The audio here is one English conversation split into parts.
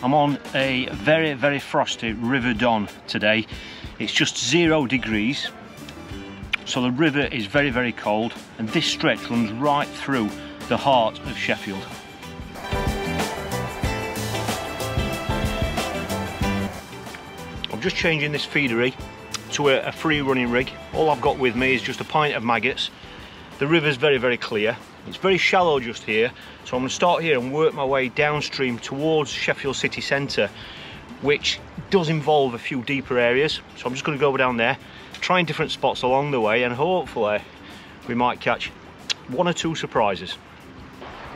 I'm on a very, very frosty River Don today. It's just 0 degrees, so the river is very, very cold, and this stretch runs right through the heart of Sheffield. I'm just changing this feedery to a free running rig. All I've got with me is just a pint of maggots. The river's very, very clear. It's very shallow just here, so I'm going to start here and work my way downstream towards Sheffield city centre, which does involve a few deeper areas. So I'm just going to go down there, trying different spots along the way, and hopefully we might catch 1 or 2 surprises.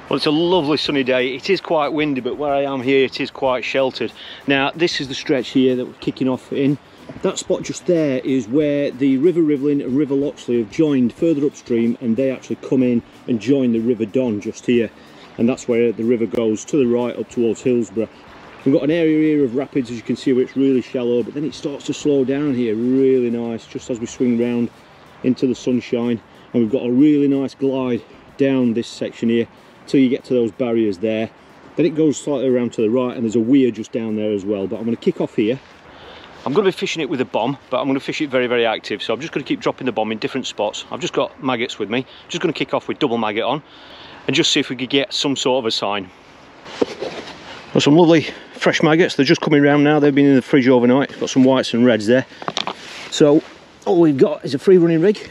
Well, it's a lovely sunny day. It is quite windy, but where I am here it is quite sheltered. Now this is the stretch here that we're kicking off in. That spot just there is where the River Rivlin and River Loxley have joined further upstream, and they actually come in and join the River Don just here, and that's where the river goes to the right up towards Hillsborough. We've got an area here of rapids, as you can see, where it's really shallow, but then it starts to slow down here, really nice, just as we swing round into the sunshine. And we've got a really nice glide down this section here till you get to those barriers there. Then it goes slightly around to the right, and there's a weir just down there as well. But I'm going to kick off here. I'm going to be fishing it with a bomb, but I'm going to fish it very, very active. So I'm just going to keep dropping the bomb in different spots. I've just got maggots with me. Just going to kick off with double maggot on and just see if we could get some sort of a sign. Got some lovely fresh maggots. They're just coming round now. They've been in the fridge overnight. Got some whites and reds there. So all we've got is a free running rig.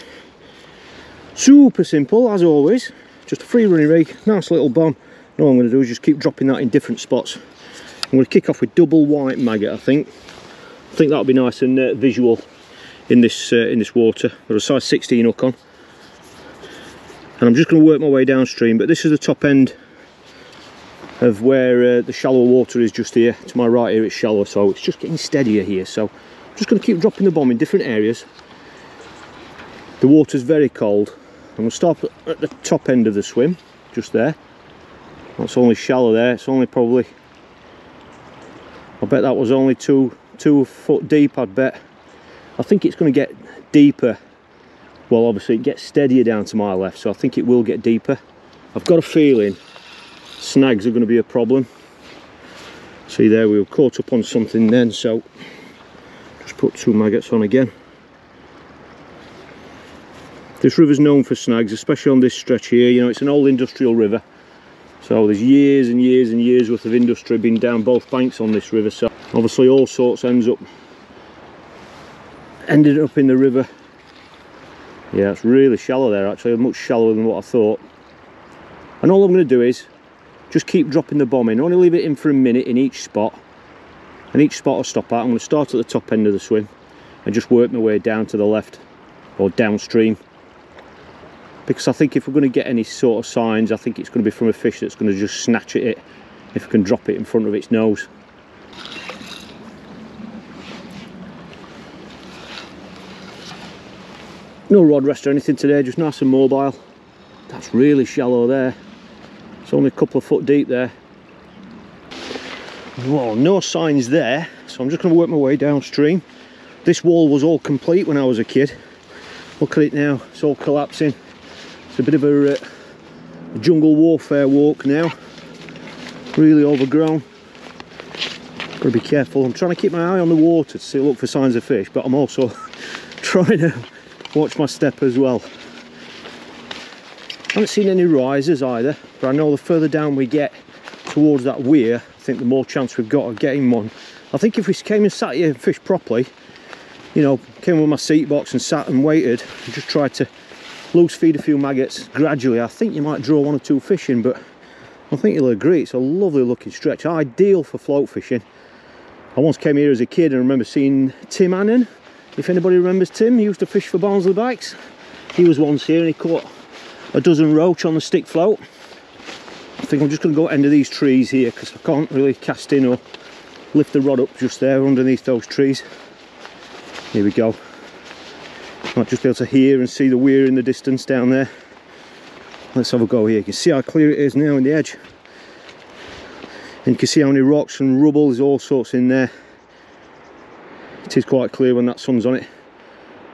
Super simple as always. Just a free running rig, nice little bomb. And all I'm going to do is just keep dropping that in different spots. I'm going to kick off with double white maggot, I think. I think that'll be nice and visual in this water. Got a size 16 hook on, and I'm just going to work my way downstream. But this is the top end of where the shallow water is just here. To my right here it's shallow, so it's just getting steadier here. So I'm just going to keep dropping the bomb in different areas. The water's very cold. I'm going to stop at the top end of the swim, just there. That's only shallow there. It's only probably, I bet that was only two foot deep, I'd bet. I think it's going to get deeper. Well, obviously it gets steadier down to my left, so I think it will get deeper. I've got a feeling snags are going to be a problem. See there, we were caught up on something then, so just put 2 maggots on again. This river's known for snags, especially on this stretch here. You know, it's an old industrial river, so there's years and years and years worth of industry been down both banks on this river. So obviously all sorts ended up in the river. Yeah, it's really shallow there actually, much shallower than what I thought. And all I'm going to do is just keep dropping the bomb in. Only leave it in for a minute in each spot, and each spot I'll stop at. I'm going to start at the top end of the swim and just work my way down to the left or downstream, because I think if we're going to get any sort of signs, I think it's going to be from a fish that's going to just snatch at it if we can drop it in front of its nose. No rod rest or anything today, just nice and mobile. That's really shallow there. It's only a couple of foot deep there. Well, no signs there, so I'm just going to work my way downstream. This wall was all complete when I was a kid. Look at it now, it's all collapsing. It's a bit of a jungle warfare walk now. Really overgrown. Got to be careful. I'm trying to keep my eye on the water to see, look for signs of fish, but I'm also trying to watch my step as well. I haven't seen any risers either, but I know the further down we get towards that weir, I think the more chance we've got of getting one. I think if we came and sat here and fished properly, you know, came with my seat box and sat and waited and just tried to loose feed a few maggots gradually, I think you might draw 1 or 2 fish in. But I think you'll agree it's a lovely looking stretch, ideal for float fishing. I once came here as a kid and remember seeing Tim Annan. If anybody remembers Tim, he used to fish for Barnsley Bikes. He was once here and he caught a dozen roach on the stick float. I think I'm just going to go end of these trees here because I can't really cast in or lift the rod up just there underneath those trees. Here we go. Might just be able to hear and see the weir in the distance down there. Let's have a go here. You can see how clear it is now in the edge. And you can see how many rocks and rubble, there's all sorts in there. It is quite clear when that sun's on it.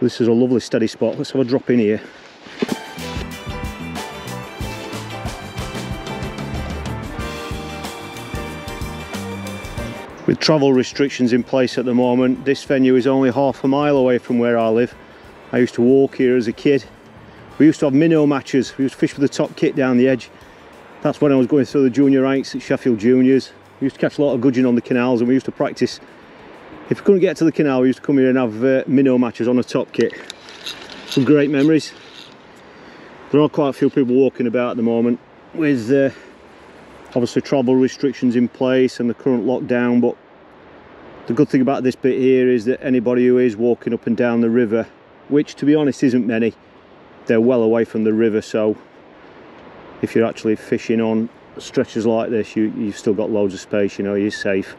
This is a lovely steady spot. Let's have a drop in here. With travel restrictions in place at the moment, this venue is only half a mile away from where I live. I used to walk here as a kid. We used to have minnow matches. We used to fish with the top kit down the edge. That's when I was going through the junior ranks at Sheffield Juniors. We used to catch a lot of gudgeon on the canals, and we used to practice. If we couldn't get to the canal, we used to come here and have minnow matches on a top kit. Some great memories. There are quite a few people walking about at the moment with obviously travel restrictions in place and the current lockdown, but the good thing about this bit here is that anybody who is walking up and down the river, which to be honest isn't many, they're well away from the river, so if you're actually fishing on stretches like this, you've still got loads of space, you know, you're safe.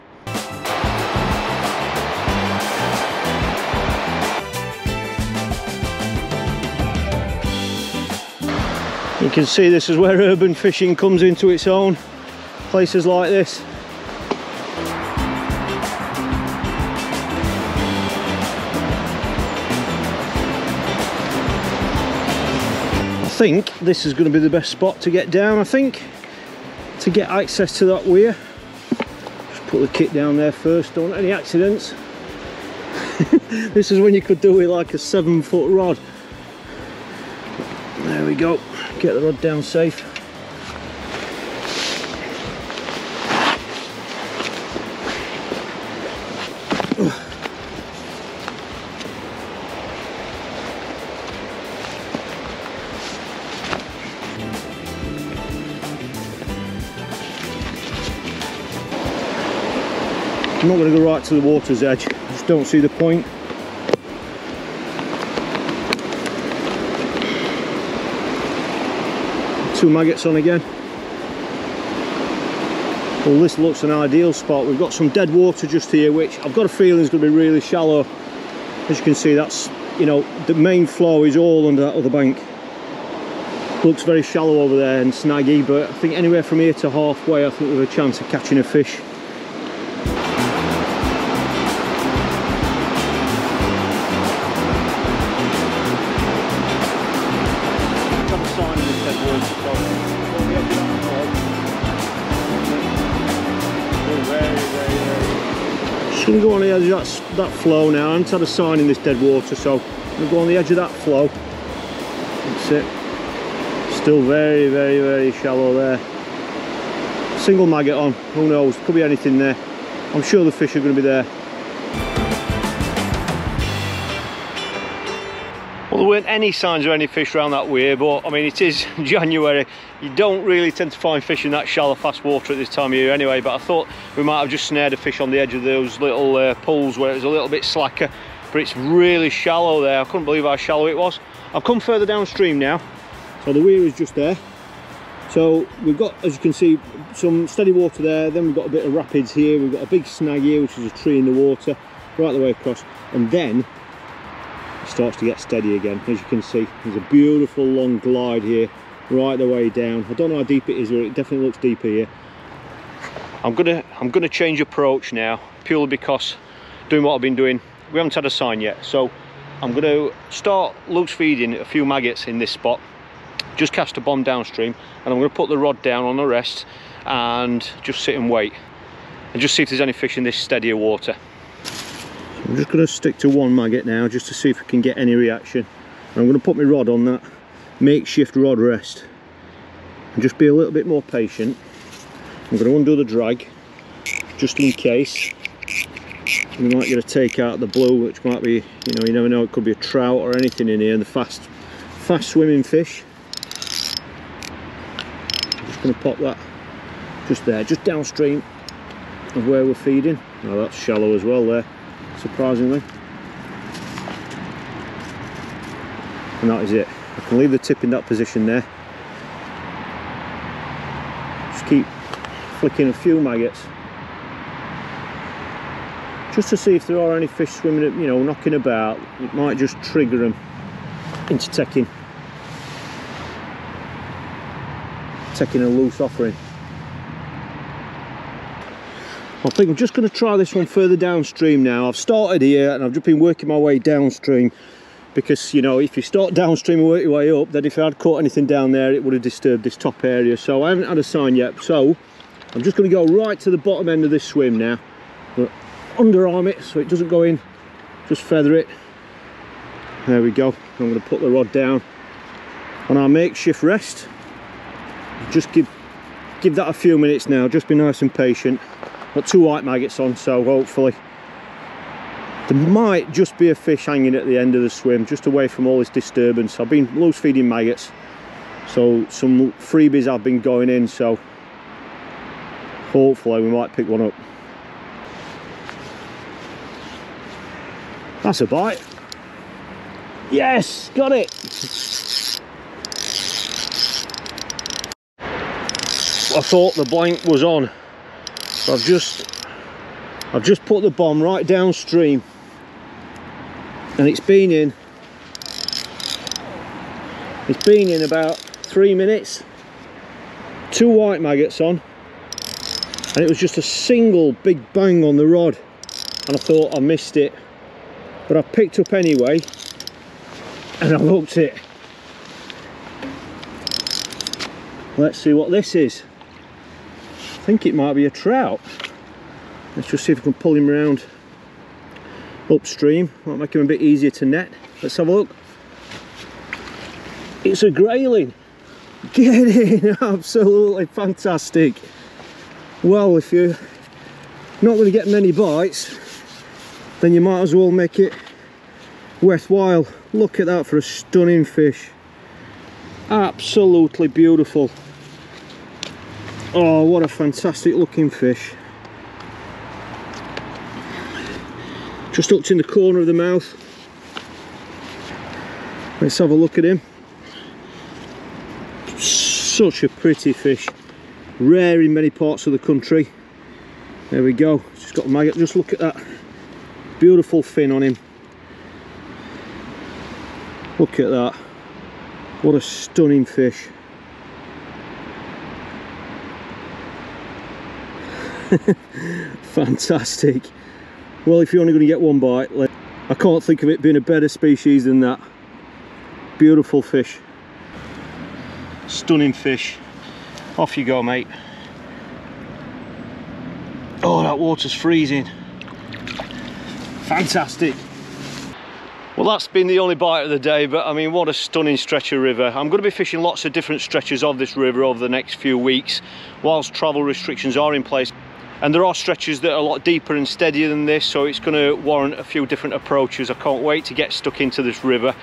You can see this is where urban fishing comes into its own, places like this. I think this is going to be the best spot to get down, I think, to get access to that weir. Just put the kit down there first, don't want any accidents. This is when you could do it like a 7-foot rod. There we go, get the rod down safe. I'm not going to go right to the water's edge, I just don't see the point. Two maggots on again. Well, this looks an ideal spot. We've got some dead water just here, which I've got a feeling is going to be really shallow. As you can see, that's, you know, the main flow is all under that other bank. Looks very shallow over there and snaggy, but I think anywhere from here to halfway, I think we have a chance of catching a fish. Just going to go on the edge of that flow now. I haven't had a sign in this dead water, so I'm going to go on the edge of that flow. That's it. Still very, very, very shallow there. Single maggot on, who knows, could be anything there. I'm sure the fish are going to be there. Well, there weren't any signs of any fish around that weir, but I mean, it is January. You don't really tend to find fish in that shallow, fast water at this time of year anyway, but I thought we might have just snared a fish on the edge of those little pools where it was a little bit slacker, but it's really shallow there. I couldn't believe how shallow it was. I've come further downstream now, so the weir is just there. So we've got, as you can see, some steady water there, then we've got a bit of rapids here, we've got a big snag here, which is a tree in the water, right the way across, and then it starts to get steady again. As you can see, there's a beautiful long glide here right the way down. I don't know how deep it is, but it definitely looks deeper here. I'm gonna change approach now, purely because doing what I've been doing, we haven't had a sign yet, so I'm gonna start loose feeding a few maggots in this spot, just cast a bomb downstream, and I'm gonna put the rod down on the rest and just sit and wait and just see if there's any fish in this steadier water. I'm just going to stick to one maggot now, just to see if we can get any reaction. And I'm going to put my rod on that makeshift rod rest and just be a little bit more patient. I'm going to undo the drag just in case. We might get a take out the blue, which might be, you know, you never know, it could be a trout or anything in here, and the fast swimming fish. I'm just going to pop that just there, just downstream of where we're feeding. Oh, that's shallow as well there, surprisingly. And that is it. I can leave the tip in that position there. Just keep flicking a few maggots, just to see if there are any fish swimming, you know, knocking about. It might just trigger them into taking a loose offering. I think I'm just going to try this one further downstream now. I've started here and I've just been working my way downstream, because, you know, if you start downstream and work your way up, then if I had caught anything down there, it would have disturbed this top area. So I haven't had a sign yet, so I'm just going to go right to the bottom end of this swim now but underarm it so it doesn't go in, just feather it. There we go. I'm going to put the rod down on our makeshift rest. Just give that a few minutes now, just be nice and patient. Got 2 white maggots on, so hopefully there might just be a fish hanging at the end of the swim, just away from all this disturbance. I've been loose feeding maggots, so some freebies have been going in, so hopefully we might pick one up. That's a bite. Yes, got it. I thought the blank was on, so I've just put the bomb right downstream, and it's been in about 3 minutes. 2 white maggots on, and it was just a single big bang on the rod, and I thought I missed it, but I picked up anyway, and I hooked it. Let's see what this is. I think it might be a trout. Let's just see if we can pull him around upstream. Might make him a bit easier to net. Let's have a look. It's a grayling. Get in! Absolutely fantastic. Well, if you're not going to get many bites, then you might as well make it worthwhile. Look at that for a stunning fish. Absolutely beautiful. Oh, what a fantastic looking fish. Just hooked in the corner of the mouth. Let's have a look at him. Such a pretty fish. Rare in many parts of the country. There we go. Just got a maggot. Just look at that. Beautiful fin on him. Look at that. What a stunning fish. Fantastic. Well, if you're only going to get one bite, I can't think of it being a better species than that. Beautiful fish. Stunning fish. Off you go, mate. Oh, that water's freezing. Fantastic. Well, that's been the only bite of the day, but I mean, what a stunning stretch of river. I'm going to be fishing lots of different stretches of this river over the next few weeks, whilst travel restrictions are in place. And there are stretches that are a lot deeper and steadier than this, so it's going to warrant a few different approaches. I can't wait to get stuck into this river.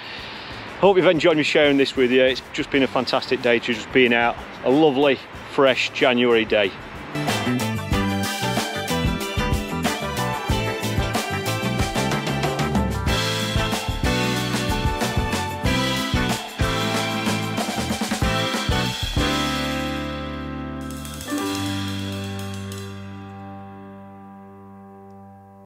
Hope you've enjoyed me sharing this with you. It's just been a fantastic day to just being out. A lovely, fresh January day.